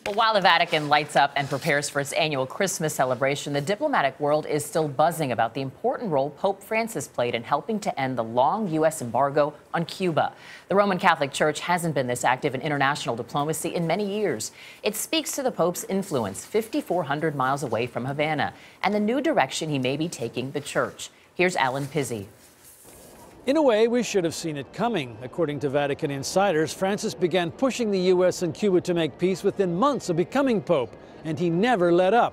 Well, while the Vatican lights up and prepares for its annual Christmas celebration, the diplomatic world is still buzzing about the important role Pope Francis played in helping to end the long U.S. embargo on Cuba. The Roman Catholic Church hasn't been this active in international diplomacy in many years. It speaks to the Pope's influence 5,400 miles away from Havana and the new direction he may be taking the Church. Here's Alan Pizzey. In a way, we should have seen it coming. According to Vatican insiders, Francis began pushing the U.S. and Cuba to make peace within months of becoming Pope, and he never let up.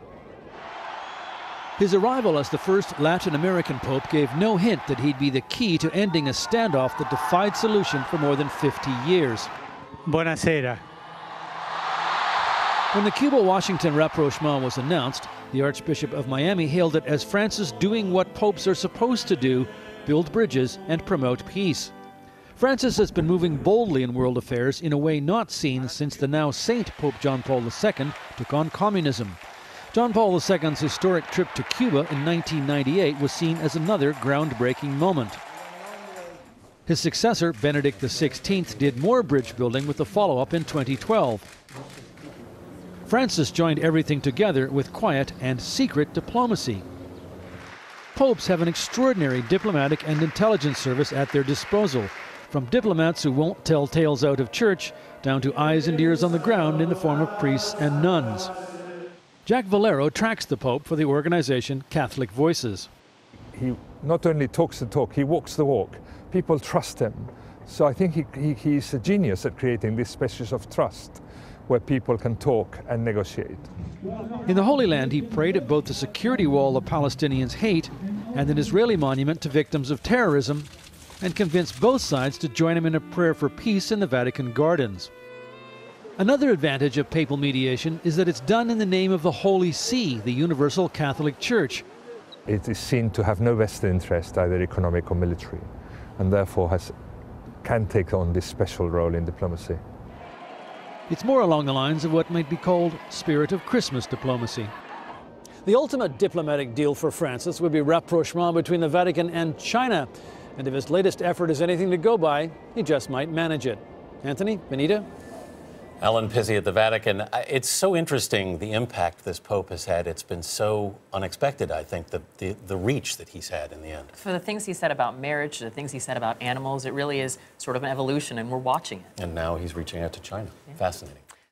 His arrival as the first Latin American Pope gave no hint that he'd be the key to ending a standoff that defied solution for more than 50 years. Buonasera. When the Cuba-Washington rapprochement was announced, the Archbishop of Miami hailed it as Francis doing what popes are supposed to do: build bridges and promote peace. Francis has been moving boldly in world affairs in a way not seen since the now Saint Pope John Paul II took on communism. John Paul II's historic trip to Cuba in 1998 was seen as another groundbreaking moment. His successor, Benedict XVI, did more bridge building with a follow-up in 2012. Francis joined everything together with quiet and secret diplomacy. Popes have an extraordinary diplomatic and intelligence service at their disposal, from diplomats who won't tell tales out of church down to eyes and ears on the ground in the form of priests and nuns. Jack Valero tracks the Pope for the organization Catholic Voices. He not only talks the talk, he walks the walk. People trust him. So I think he's a genius at creating this species of trust where people can talk and negotiate. In the Holy Land, he prayed at both the security wall the Palestinians hate and an Israeli monument to victims of terrorism, and convinced both sides to join him in a prayer for peace in the Vatican gardens. Another advantage of papal mediation is that it's done in the name of the Holy See, the Universal Catholic Church. It is seen to have no vested interest, either economic or military, and therefore can take on this special role in diplomacy. It's more along the lines of what might be called spirit of Christmas diplomacy. The ultimate diplomatic deal for Francis would be rapprochement between the Vatican and China. And if his latest effort is anything to go by, he just might manage it. Anthony, Vinita? Alan Pizzey at the Vatican. It's so interesting, the impact this Pope has had. It's been so unexpected, I think, the reach that he's had in the end. For the things he said about marriage, the things he said about animals, it really is sort of an evolution, and we're watching it. And now he's reaching out to China. Yeah. Fascinating.